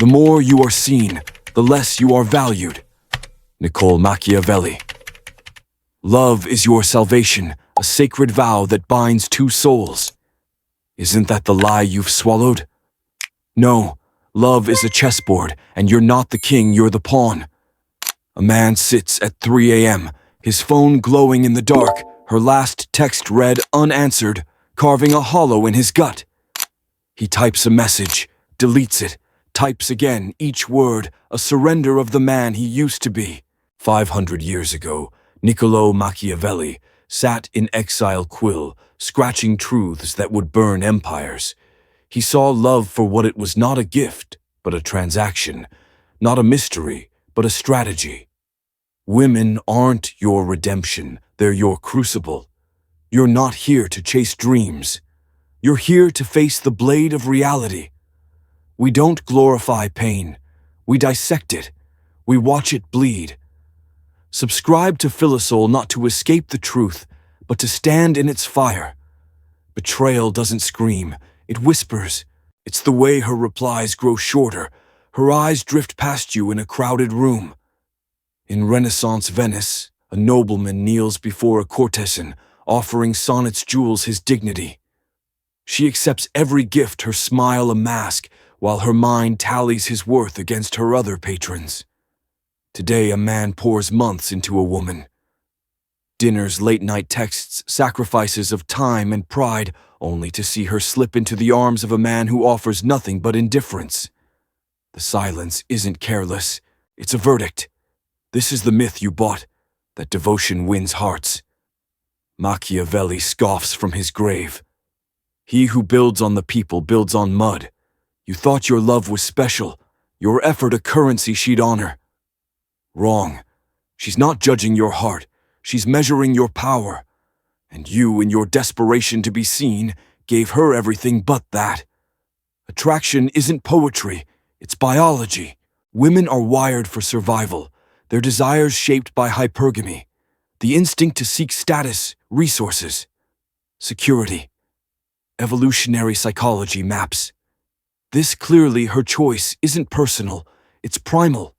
The more you are seen, the less you are valued. Machiavelli. Love is your salvation, a sacred vow that binds two souls. Isn't that the lie you've swallowed? No, love is a chessboard, and you're not the king, you're the pawn. A man sits at 3 a.m., his phone glowing in the dark, her last text read unanswered, carving a hollow in his gut. He types a message, deletes it, types again, each word a surrender of the man he used to be. 500 years ago, Machiavelli sat in exile quill, scratching truths that would burn empires. He saw love for what it was, not a gift, but a transaction, not a mystery, but a strategy. Women aren't your redemption, they're your crucible. You're not here to chase dreams. You're here to face the blade of reality. We don't glorify pain. We dissect it. We watch it bleed. Subscribe to Philosoul not to escape the truth, but to stand in its fire. Betrayal doesn't scream, it whispers. It's the way her replies grow shorter, her eyes drift past you in a crowded room. In Renaissance Venice, a nobleman kneels before a courtesan, offering sonnet's jewels his dignity. She accepts every gift, her smile a mask, while her mind tallies his worth against her other patrons. Today a man pours months into a woman. Dinners, late-night texts, sacrifices of time and pride, only to see her slip into the arms of a man who offers nothing but indifference. The silence isn't careless, it's a verdict. This is the myth you bought, that devotion wins hearts. Machiavelli scoffs from his grave. He who builds on the people builds on mud. You thought your love was special, your effort a currency she'd honor. Wrong. She's not judging your heart, she's measuring your power. And you, in your desperation to be seen, gave her everything but that. Attraction isn't poetry, it's biology. Women are wired for survival, their desires shaped by hypergamy, the instinct to seek status, resources, security. Evolutionary psychology maps. This clearly her choice isn't personal, it's primal.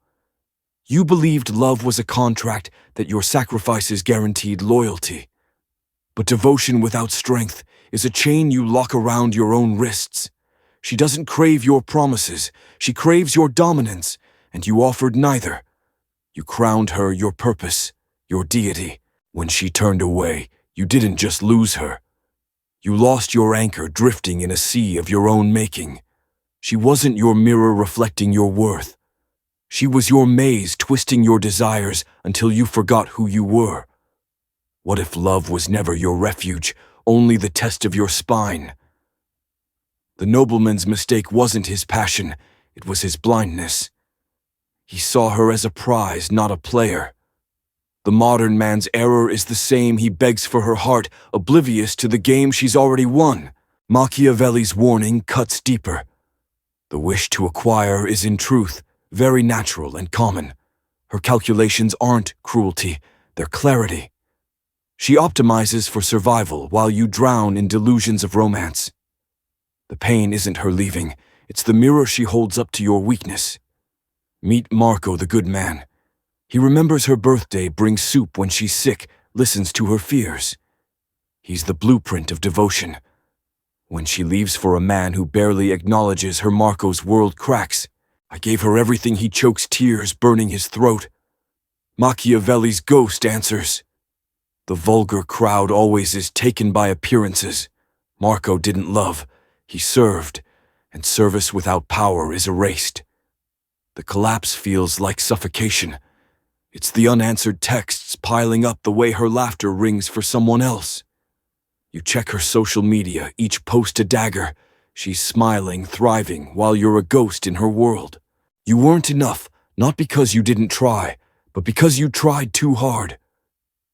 You believed love was a contract, that your sacrifices guaranteed loyalty. But devotion without strength is a chain you lock around your own wrists. She doesn't crave your promises, she craves your dominance, and you offered neither. You crowned her your purpose, your deity. When she turned away, you didn't just lose her. You lost your anchor drifting in a sea of your own making. She wasn't your mirror reflecting your worth. She was your maze twisting your desires until you forgot who you were. What if love was never your refuge, only the test of your spine? The nobleman's mistake wasn't his passion, it was his blindness. He saw her as a prize, not a player. The modern man's error is the same, he begs for her heart, oblivious to the game she's already won. Machiavelli's warning cuts deeper. The wish to acquire is in truth very natural and common. Her calculations aren't cruelty, they're clarity. She optimizes for survival while you drown in delusions of romance. The pain isn't her leaving, it's the mirror she holds up to your weakness. Meet Marco, the good man. He remembers her birthday, brings soup when she's sick, listens to her fears. He's the blueprint of devotion. When she leaves for a man who barely acknowledges her, Marco's world cracks. I gave her everything, he chokes, tears burning his throat. Machiavelli's ghost answers. The vulgar crowd always is taken by appearances. Marco didn't love, he served, and service without power is erased. The collapse feels like suffocation. It's the unanswered texts piling up, the way her laughter rings for someone else. You check her social media, each post a dagger. She's smiling, thriving, while you're a ghost in her world. You weren't enough, not because you didn't try, but because you tried too hard.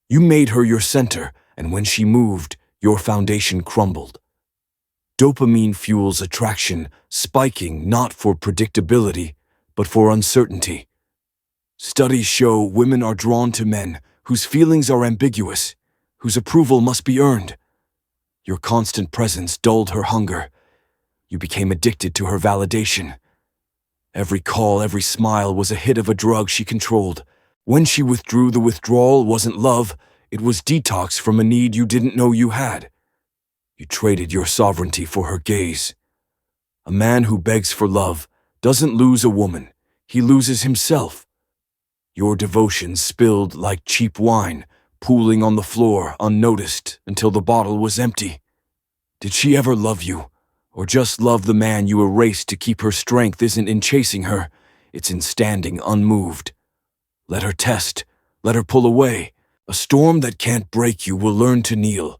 You made her your center, and when she moved, your foundation crumbled. Dopamine fuels attraction, spiking not for predictability, but for uncertainty. Studies show women are drawn to men whose feelings are ambiguous, whose approval must be earned. Your constant presence dulled her hunger. You became addicted to her validation. Every call, every smile was a hit of a drug she controlled. When she withdrew, the withdrawal wasn't love, it was detox from a need you didn't know you had. You traded your sovereignty for her gaze. A man who begs for love doesn't lose a woman, he loses himself. Your devotion spilled like cheap wine, pooling on the floor unnoticed until the bottle was empty. Did she ever love you? Or just love the man you erased to keep her strength isn't in chasing her, it's in standing unmoved. Let her test, let her pull away. A storm that can't break you will learn to kneel.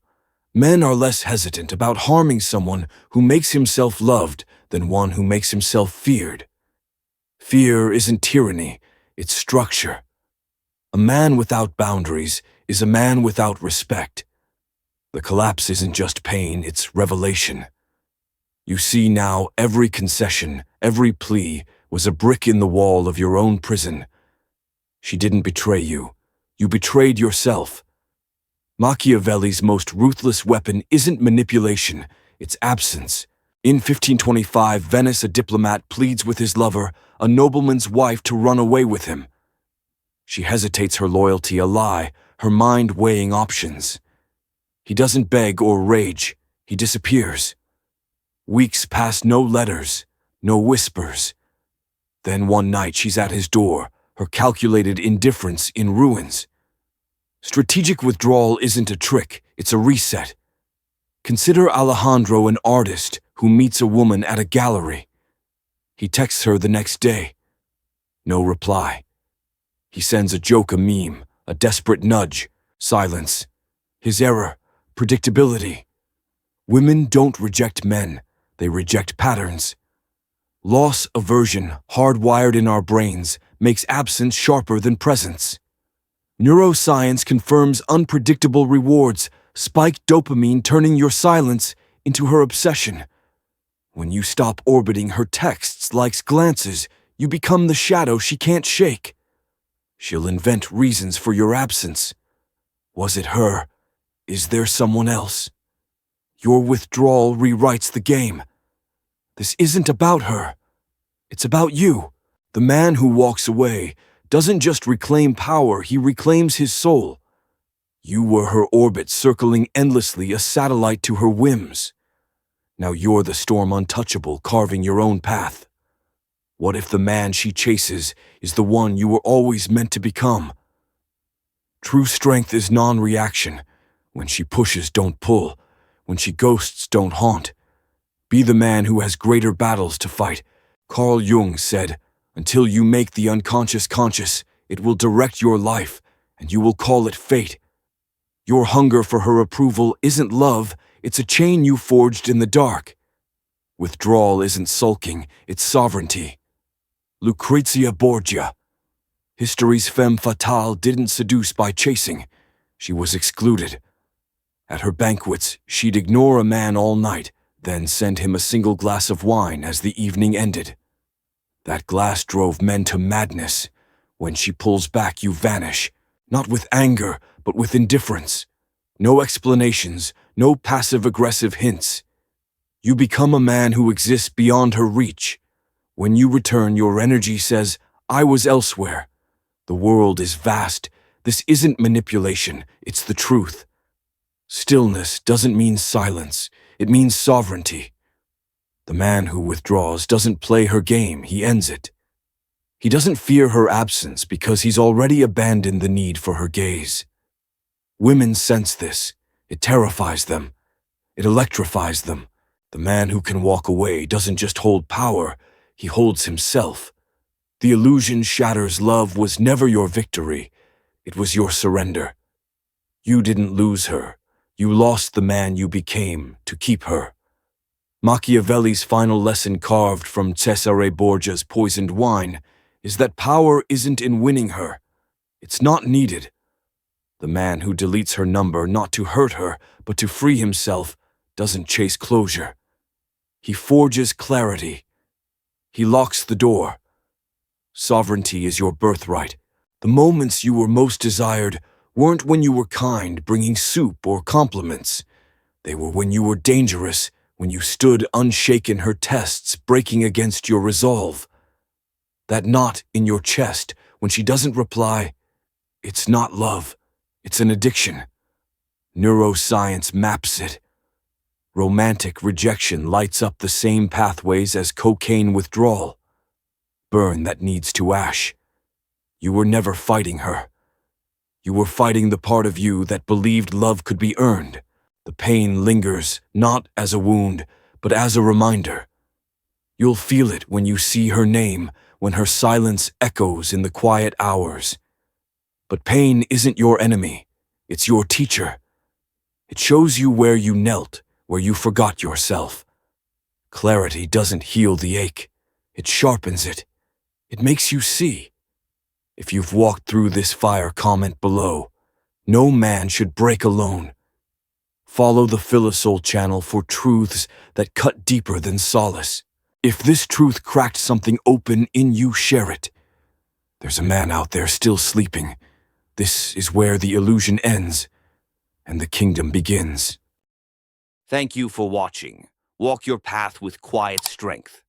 Men are less hesitant about harming someone who makes himself loved than one who makes himself feared. Fear isn't tyranny, it's structure. A man without boundaries is a man without respect. The collapse isn't just pain, it's revelation. You see now every concession, every plea was a brick in the wall of your own prison. She didn't betray you. You betrayed yourself. Machiavelli's most ruthless weapon isn't manipulation, it's absence. In 1525, Venice, a diplomat pleads with his lover, a nobleman's wife, to run away with him. She hesitates, her loyalty a lie, her mind weighing options. He doesn't beg or rage, he disappears. Weeks pass, no letters, no whispers. Then one night she's at his door, her calculated indifference in ruins. Strategic withdrawal isn't a trick, it's a reset. Consider Alejandro, an artist who meets a woman at a gallery. He texts her the next day. No reply. He sends a joke, a meme, a desperate nudge. Silence. His error. Predictability. Women don't reject men, they reject patterns. Loss aversion, hardwired in our brains, makes absence sharper than presence. Neuroscience confirms unpredictable rewards, spike dopamine, turning your silence into her obsession. When you stop orbiting her texts, likes, glances, you become the shadow she can't shake. She'll invent reasons for your absence. Was it her? Is there someone else? Your withdrawal rewrites the game. This isn't about her. It's about you. The man who walks away doesn't just reclaim power, he reclaims his soul. You were her orbit, circling endlessly, a satellite to her whims. Now you're the storm untouchable, carving your own path. What if the man she chases is the one you were always meant to become? True strength is non-reaction. When she pushes, don't pull. When she ghosts, don't haunt. Be the man who has greater battles to fight. Carl Jung said, "Until you make the unconscious conscious, it will direct your life, and you will call it fate." Your hunger for her approval isn't love, it's a chain you forged in the dark. Withdrawal isn't sulking, it's sovereignty. Lucrezia Borgia. History's femme fatale didn't seduce by chasing. She was excluded. At her banquets, she'd ignore a man all night, then send him a single glass of wine as the evening ended. That glass drove men to madness. When she pulls back, you vanish, not with anger, but with indifference. No explanations, no passive-aggressive hints. You become a man who exists beyond her reach. When you return, your energy says, "I was elsewhere." The world is vast. This isn't manipulation, it's the truth. Stillness doesn't mean silence, it means sovereignty. The man who withdraws doesn't play her game, he ends it. He doesn't fear her absence because he's already abandoned the need for her gaze. Women sense this. It terrifies them. It electrifies them. The man who can walk away doesn't just hold power, he holds himself. The illusion shatters. Love was never your victory. It was your surrender. You didn't lose her. You lost the man you became to keep her. Machiavelli's final lesson, carved from Cesare Borgia's poisoned wine, is that power isn't in winning her. It's not needed. The man who deletes her number not to hurt her, but to free himself, doesn't chase closure. He forges clarity. He locks the door. Sovereignty is your birthright. The moments you were most desired weren't when you were kind, bringing soup or compliments. They were when you were dangerous, when you stood unshaken, her tests breaking against your resolve. That knot in your chest when she doesn't reply, it's not love, it's an addiction. Neuroscience maps it. Romantic rejection lights up the same pathways as cocaine withdrawal. Burn that needs to ash. You were never fighting her. You were fighting the part of you that believed love could be earned. The pain lingers, not as a wound, but as a reminder. You'll feel it when you see her name, when her silence echoes in the quiet hours. But pain isn't your enemy, it's your teacher. It shows you where you knelt, where you forgot yourself. Clarity doesn't heal the ache, it sharpens it. It makes you see. If you've walked through this fire, comment below. No man should break alone. Follow the Philosoul channel for truths that cut deeper than solace. If this truth cracked something open in you, share it. There's a man out there still sleeping. This is where the illusion ends and the kingdom begins. Thank you for watching. Walk your path with quiet strength.